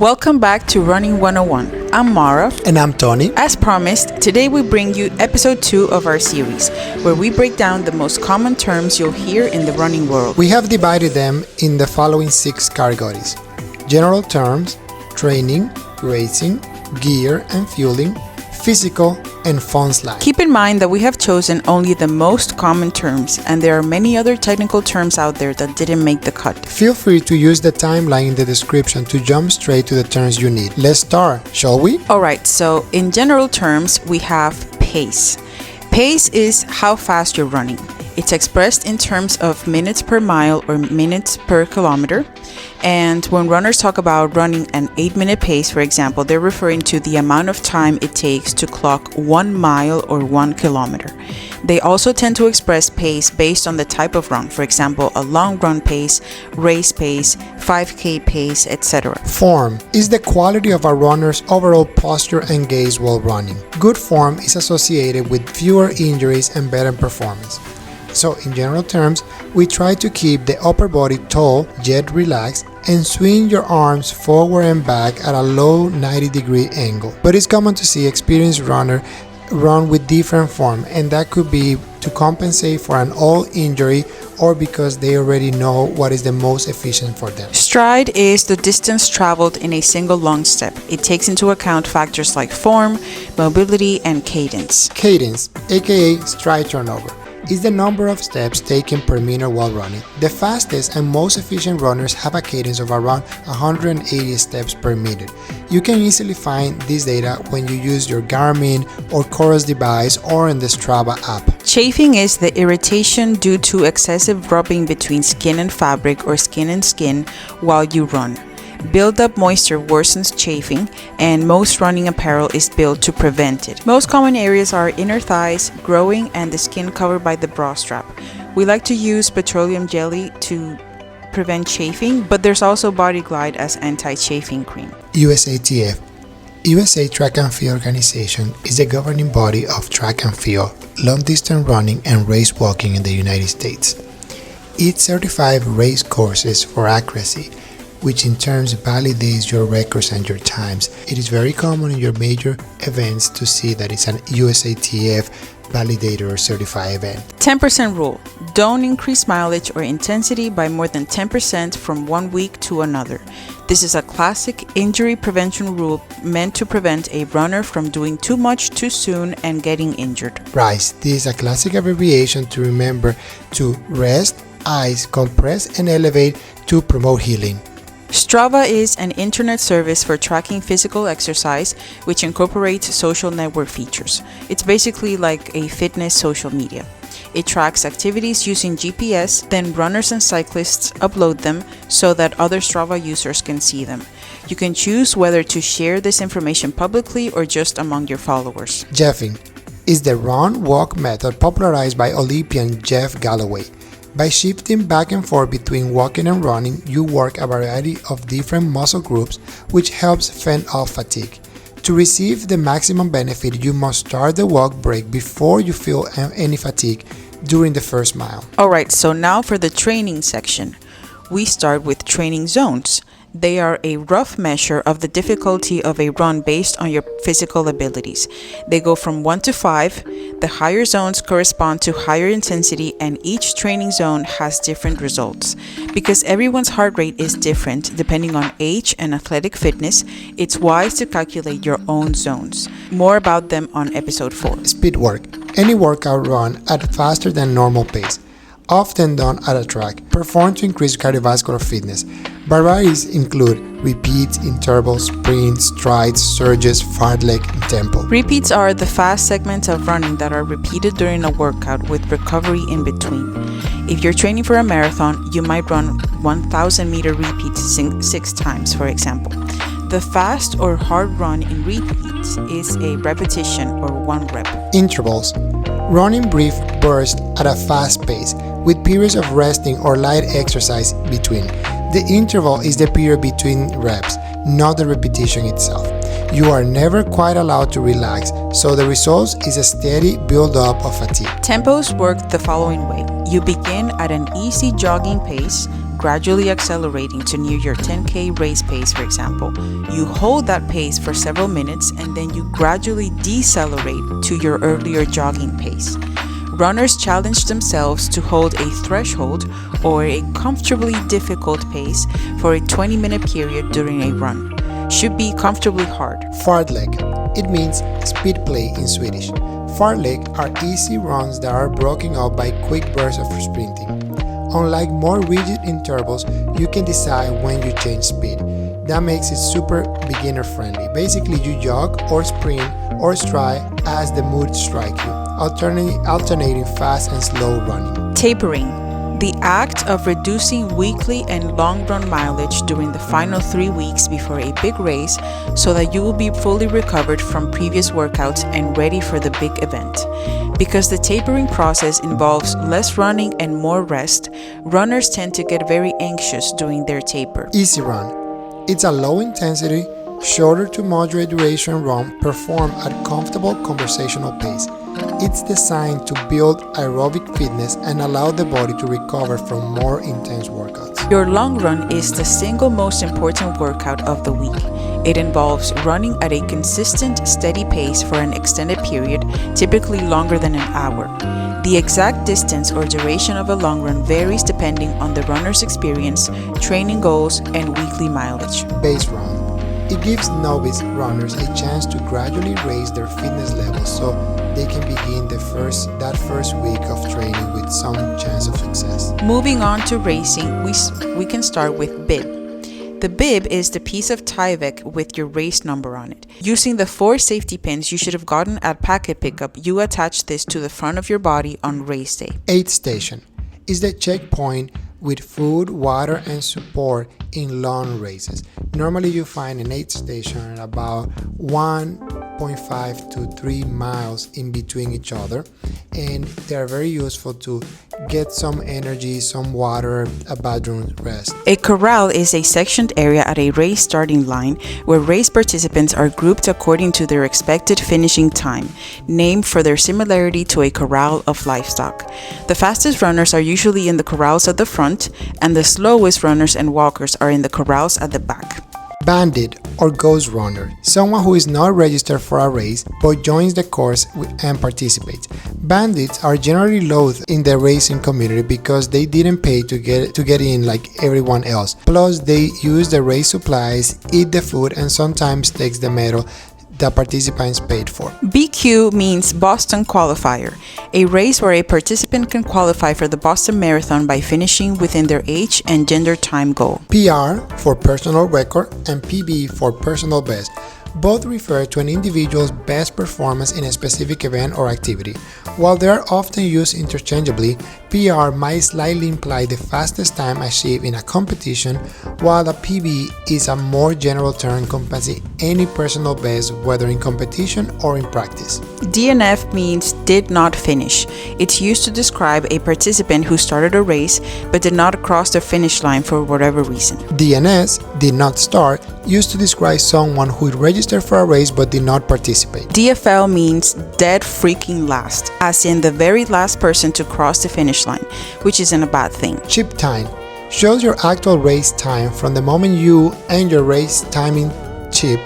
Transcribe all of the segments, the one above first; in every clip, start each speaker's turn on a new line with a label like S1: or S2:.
S1: Welcome back to Running 101. I'm Mara.
S2: And I'm Tony.
S1: As promised, today we bring you episode 2 of our series, where we break down the most common terms you'll hear in the running world.
S2: We have divided them in the following 6 categories: general terms, training, racing, gear and fueling, physical, and fun slang.
S1: Keep in mind that we have chosen only the most common terms, and there are many other technical terms out there that didn't make the cut.
S2: Feel free to use the timeline in the description to jump straight to the terms you need. Let's start, shall we?
S1: Alright, so in general terms, we have pace. Pace is how fast you're running. It's expressed in terms of minutes per mile or minutes per kilometer. And when runners talk about running an 8-minute pace, for example, they're referring to the amount of time it takes to clock 1 mile or 1 kilometer. They also tend to express pace based on the type of run, for example, a long run pace, race pace, 5K pace, etc.
S2: Form is the quality of a runner's overall posture and gaze while running. Good form is associated with fewer injuries and better performance. So, in general terms, we try to keep the upper body tall yet relaxed and swing your arms forward and back at a low 90-degree angle. But it's common to see experienced runners run with different form, and that could be to compensate for an old injury or because they already know what is the most efficient for them.
S1: Stride is the distance traveled in a single long step. It takes into account factors like form, mobility, and cadence.
S2: Cadence, aka stride turnover, is the number of steps taken per minute while running. The fastest and most efficient runners have a cadence of around 180 steps per minute. You can easily find this data when you use your Garmin or Corral device or in the Strava app.
S1: Chafing is the irritation due to excessive rubbing between skin and fabric or skin and skin while you run. Build-up moisture worsens chafing, and most running apparel is built to prevent it. Most common areas are inner thighs, growing, and the skin covered by the bra strap. We like to use petroleum jelly to prevent chafing, but there's also Body Glide as anti-chafing cream.
S2: USATF, USA Track and Field Organization, is the governing body of track and field, long-distance running, and race walking in the United States. It certifies race courses for accuracy, which in turn validates your records and your times. It is very common in your major events to see that it's an USATF validator or certified event.
S1: 10% rule. Don't increase mileage or intensity by more than 10% from one week to another. This is a classic injury prevention rule meant to prevent a runner from doing too much too soon and getting injured.
S2: RICE. This is a classic abbreviation to remember to rest, ice, compress, and elevate to promote healing.
S1: Strava is an internet service for tracking physical exercise, which incorporates social network features. It's basically like a fitness social media. It tracks activities using GPS, then runners and cyclists upload them so that other Strava users can see them. You can choose whether to share this information publicly or just among your followers.
S2: Chafing is the run-walk method popularized by Olympian Jeff Galloway. By shifting back and forth between walking and running, you work a variety of different muscle groups, which helps fend off fatigue. To receive the maximum benefit, you must start the walk break before you feel any fatigue during the first mile.
S1: Alright, so now for the training section. We start with training zones. They are a rough measure of the difficulty of a run based on your physical abilities. They go from 1 to 5. The higher zones correspond to higher intensity, and each training zone has different results. Because everyone's heart rate is different depending on age and athletic fitness, it's wise to calculate your own zones. More about them on episode 4.
S2: Speedwork, any workout run at faster than normal pace, often done at a track, performed to increase cardiovascular fitness. Varieties include repeats, intervals, sprints, strides, surges, fartlek, and tempo.
S1: Repeats are the fast segments of running that are repeated during a workout with recovery in between. If you're training for a marathon, you might run 1,000-meter repeats 6 times, for example. The fast or hard run in repeats is a repetition or 1 rep.
S2: Intervals. Running brief bursts at a fast pace, with periods of resting or light exercise between. The interval is the period between reps, not the repetition itself. You are never quite allowed to relax, so the result is a steady build-up of fatigue.
S1: Tempos work the following way. You begin at an easy jogging pace, gradually accelerating to near your 10K race pace, for example. You hold that pace for several minutes and then you gradually decelerate to your earlier jogging pace. Runners challenge themselves to hold a threshold or a comfortably difficult pace for a 20-minute period during a run. Should be comfortably hard.
S2: Fartlek. It means speed play in Swedish. Fartlek are easy runs that are broken up by quick bursts of sprinting. Unlike more rigid intervals, you can decide when you change speed. That makes it super beginner friendly. Basically, you jog or sprint or stride as the mood strikes you, alternating fast and slow running.
S1: Tapering. The act of reducing weekly and long run mileage during the final 3 weeks before a big race so that you will be fully recovered from previous workouts and ready for the big event. Because the tapering process involves less running and more rest, runners tend to get very anxious during their taper.
S2: Easy run. It's a low intensity, shorter to moderate duration run performed at comfortable conversational pace. It's designed to build aerobic fitness and allow the body to recover from more intense workouts.
S1: Your long run is the single most important workout of the week. It involves running at a consistent, steady pace for an extended period, typically longer than an hour. The exact distance or duration of a long run varies depending on the runner's experience, training goals, and weekly mileage.
S2: Base run. It gives novice runners a chance to gradually raise their fitness levels so they can begin that first week of training with some chance of success.
S1: Moving on to racing, we can start with bib. The bib is the piece of Tyvek with your race number on it. Using the 4 safety pins you should have gotten at packet pickup, you attach this to the front of your body on race day.
S2: Aid station is the checkpoint with food, water, and support in long races. Normally you find an aid station at about 1.5 to 3 miles in between each other, and they are very useful to get some energy, some water, a bathroom rest.
S1: A corral is a sectioned area at a race starting line where race participants are grouped according to their expected finishing time, named for their similarity to a corral of livestock. The fastest runners are usually in the corrals at the front, and the slowest runners and walkers are in the corrals at the back.
S2: Bandit or ghost runner, someone who is not registered for a race but joins the course and participates. Bandits are generally loathed in the racing community because they didn't pay to get in like everyone else. Plus, they use the race supplies, eat the food, and sometimes takes the medal the participants paid for.
S1: BQ means Boston Qualifier, a race where a participant can qualify for the Boston Marathon by finishing within their age and gender time goal.
S2: PR for personal record and PB for personal best. Both refer to an individual's best performance in a specific event or activity. While they are often used interchangeably, PR might slightly imply the fastest time achieved in a competition, while a PB is a more general term encompassing any personal best, whether in competition or in practice.
S1: DNF means did not finish. It's used to describe a participant who started a race but did not cross the finish line for whatever reason.
S2: DNS, did not start, used to describe someone who registered for a race but did not participate.
S1: DFL means dead freaking last, as in the very last person to cross the finish line, which isn't a bad thing.
S2: Chip time shows your actual race time from the moment you and your race timing chip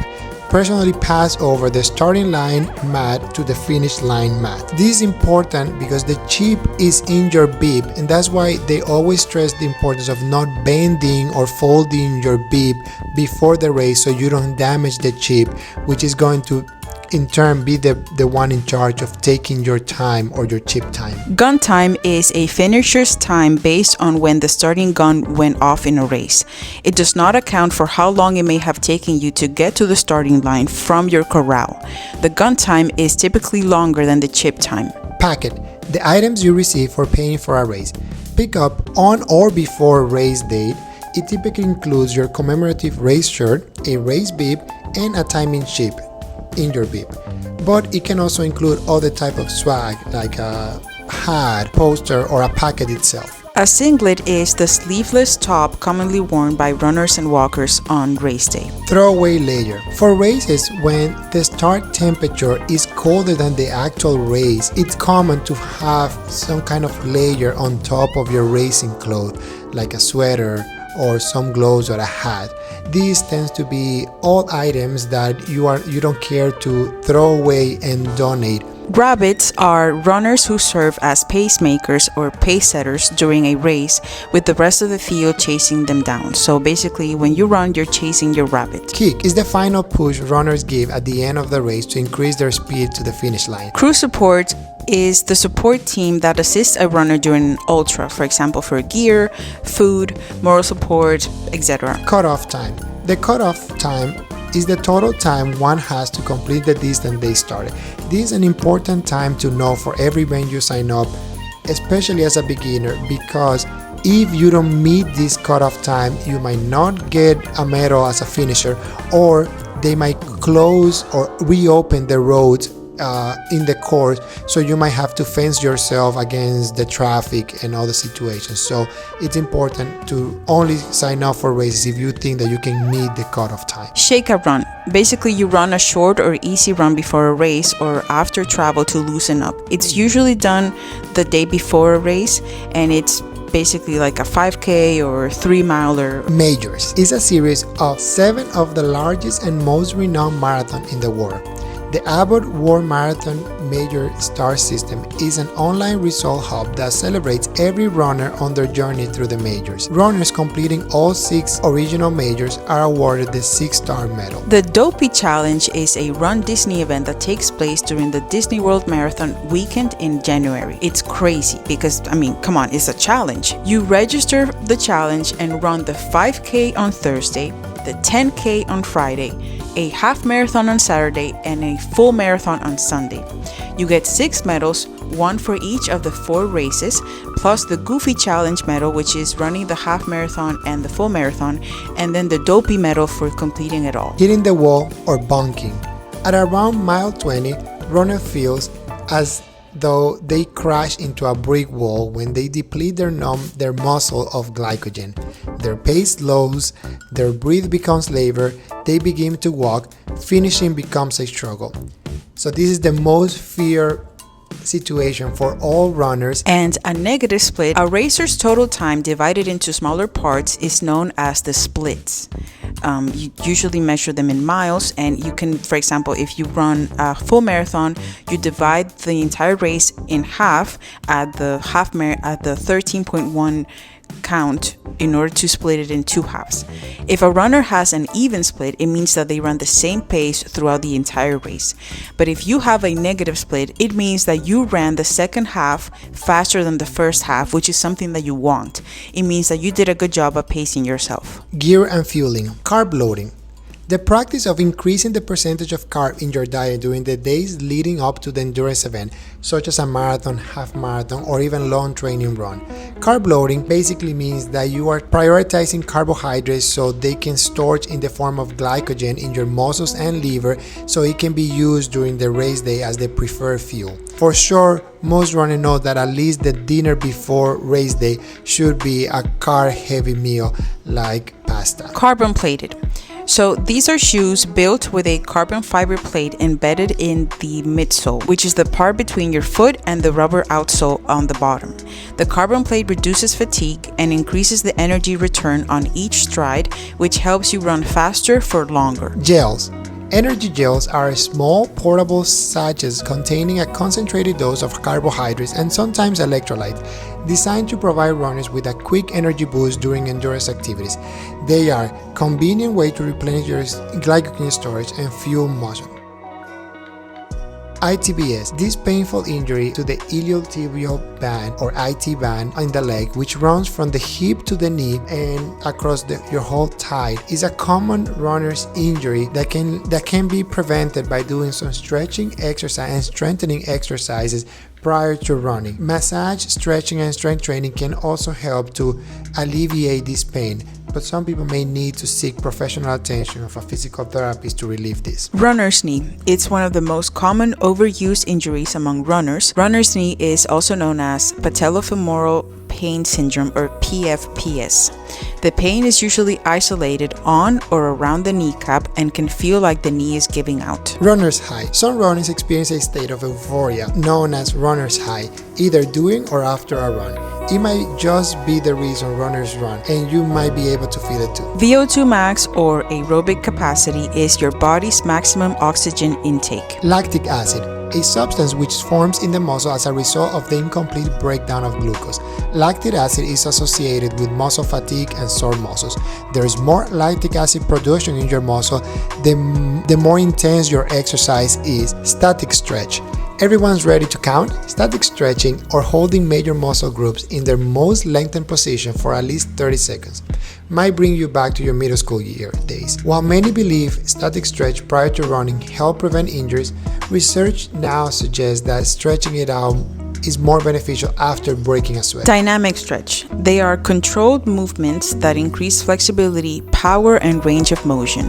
S2: personally pass over the starting line mat to the finish line mat. This is important because the chip is in your bib, and that's why they always stress the importance of not bending or folding your bib before the race so you don't damage the chip, which is going to in turn be the one in charge of taking your time or your chip time.
S1: Gun time is a finisher's time based on when the starting gun went off in a race. It does not account for how long it may have taken you to get to the starting line from your corral. The gun time is typically longer than the chip time.
S2: Packet, the items you receive for paying for a race. Pick up on or before race date. It typically includes your commemorative race shirt, a race bib, and a timing chip in your bib, but it can also include other type of swag like a hat, poster, or a packet itself.
S1: A singlet is the sleeveless top commonly worn by runners and walkers on race day.
S2: Throwaway layer. For races, when the start temperature is colder than the actual race, it's common to have some kind of layer on top of your racing clothes, like a sweater or some gloves or a hat. These tends to be all items that you don't care to throw away and donate.
S1: Rabbits are runners who serve as pacemakers or pace setters during a race, with the rest of the field chasing them down. So basically, when you run, you're chasing your rabbit.
S2: Kick is the final push runners give at the end of the race to increase their speed to the finish line.
S1: Crew support is the support team that assists a runner during an ultra, for example, for gear, food, moral support, etc.
S2: Cutoff time. The cutoff time is the total time one has to complete the distance they started. This is an important time to know for every event you sign up, especially as a beginner, because if you don't meet this cutoff time, you might not get a medal as a finisher, or they might close or reopen the roads in the course, so you might have to fence yourself against the traffic and other situations. So it's important to only sign up for races if you think that you can meet the cutoff time.
S1: Shakeout run. Basically, you run a short or easy run before a race or after travel to loosen up. It's usually done the day before a race, and it's basically like a 5K or 3-miler.
S2: Majors is a series of 7 of the largest and most renowned marathons in the world. The Abbott World Marathon Major Star System is an online result hub that celebrates every runner on their journey through the majors. Runners completing all 6 original majors are awarded the 6-star medal.
S1: The Dopey Challenge is a Run Disney event that takes place during the Disney World Marathon weekend in January. It's crazy because, come on, it's a challenge. You register the challenge and run the 5K on Thursday, the 10K on Friday, a half marathon on Saturday, and a full marathon on Sunday. You get 6 medals, 1 for each of the 4 races, plus the Goofy Challenge medal, which is running the half marathon and the full marathon, and then the Dopey medal for completing it all.
S2: Hitting the wall or bonking. At around mile 20, runner feels as though they crash into a brick wall when they deplete their muscle of glycogen. Their pace slows, their breath becomes labor, they begin to walk, finishing becomes a struggle. So this is the most feared situation for all runners.
S1: And a negative split, a racer's total time divided into smaller parts, is known as the splits. You usually measure them in miles, and you can, for example, if you run a full marathon, you divide the entire race in half at the 13.1 count in order to split it in 2 halves. If a runner has an even split, it means that they run the same pace throughout the entire race. But if you have a negative split, it means that you ran the second half faster than the first half, which is something that you want. It means that you did a good job at pacing yourself.
S2: Gear and fueling. Carb-loading. The practice of increasing the percentage of carb in your diet during the days leading up to the endurance event, such as a marathon, half marathon, or even long training run. Carb loading basically means that you are prioritizing carbohydrates so they can store in the form of glycogen in your muscles and liver, so it can be used during the race day as the preferred fuel. For sure, most runners know that at least the dinner before race day should be a carb-heavy meal like pasta.
S1: Carbon plated. So these are shoes built with a carbon fiber plate embedded in the midsole, which is the part between your foot and the rubber outsole on the bottom. The carbon plate reduces fatigue and increases the energy return on each stride, which helps you run faster for longer.
S2: Gels. Energy gels are small portable sachets containing a concentrated dose of carbohydrates and sometimes electrolytes, designed to provide runners with a quick energy boost during endurance activities. They are a convenient way to replenish your glycogen storage and fuel muscle. ITBS, this painful injury to the iliotibial band or IT band in the leg, which runs from the hip to the knee and across your whole thigh, is a common runner's injury that can be prevented by doing some stretching exercise and strengthening exercises prior to running. Massage, stretching, and strength training can also help to alleviate this pain, but some people may need to seek professional attention of a physical therapist to relieve this.
S1: Runner's knee. It's one of the most common overused injuries among runners. Runner's knee is also known as patellofemoral pain syndrome or PFPS. The pain is usually isolated on or around the kneecap and can feel like the knee is giving out.
S2: Runner's high. Some runners experience a state of euphoria known as runner's high, either during or after a run. It might just be the reason runners run, and you might be able to feel it too.
S1: VO2 max or aerobic capacity is your body's maximum oxygen intake.
S2: Lactic acid, a substance which forms in the muscle as a result of the incomplete breakdown of glucose. Lactic acid is associated with muscle fatigue and sore muscles. There is more lactic acid production in your muscle, the more intense your exercise is. Static stretch. Everyone's ready to count. Static stretching or holding major muscle groups in their most lengthened position for at least 30 seconds might bring you back to your middle school year days. While many believe static stretch prior to running help prevent injuries, research now suggests that stretching it out is more beneficial after breaking a sweat.
S1: Dynamic stretch. They are controlled movements that increase flexibility, power, and range of motion.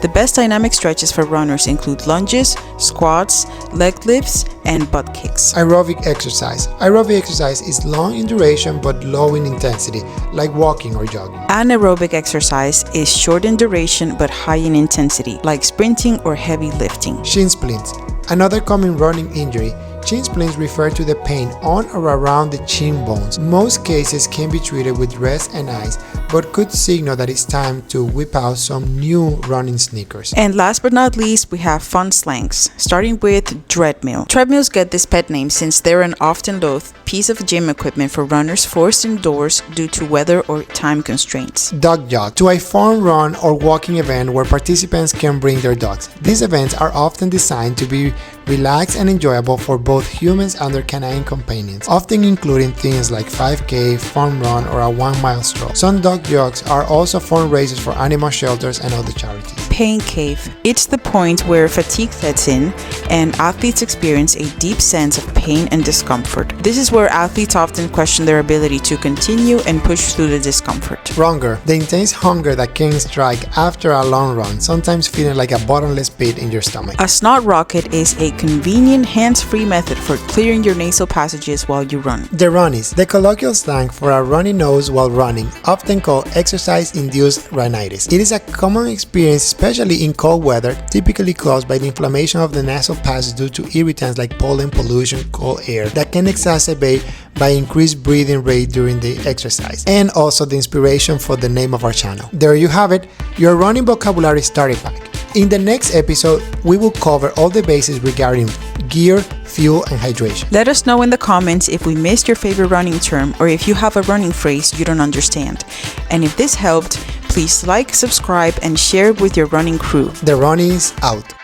S1: The best dynamic stretches for runners include lunges, squats, leg lifts, and butt kicks.
S2: Aerobic exercise. Aerobic exercise is long in duration but low in intensity, like walking or jogging.
S1: Anaerobic exercise is short in duration but high in intensity, like sprinting or heavy lifting.
S2: Shin splints. Another common running injury. Shin splints refer to the pain on or around the shin bones. Most cases can be treated with rest and ice, but could signal that it's time to whip out some new running sneakers.
S1: And last but not least, we have fun slangs, starting with Dreadmill. Treadmills get this pet name since they're an often loathed piece of gym equipment for runners forced indoors due to weather or time constraints.
S2: Dog jog. To a fun run or walking event where participants can bring their dogs. These events are often designed to be relaxed and enjoyable for both humans and their canine companions, often including things like 5K, fun run, or a 1 mile stroll. Some dog jogs are also fundraisers for animal shelters and other charities.
S1: Pain cave. It's the point where fatigue sets in and athletes experience a deep sense of pain and discomfort. This is where athletes often question their ability to continue and push through the discomfort.
S2: Runger. The intense hunger that can strike after a long run, sometimes feeling like a bottomless pit in your stomach.
S1: A Snot Rocket is a convenient hands-free method for clearing your nasal passages while you run.
S2: The Runnies. The colloquial slang for a runny nose while running, often called exercise-induced rhinitis. It is a common experience, especially in cold weather, typically caused by the inflammation of the nasal passage due to irritants like pollen, pollution, cold air that can exacerbate by increased breathing rate during the exercise, and also the inspiration for the name of our channel. There you have it, your running vocabulary starter pack. In the next episode, we will cover all the bases regarding gear, fuel, and hydration.
S1: Let us know in the comments if we missed your favorite running term or if you have a running phrase you don't understand. And if this helped, please like, subscribe, and share with your running crew.
S2: The Runnies out.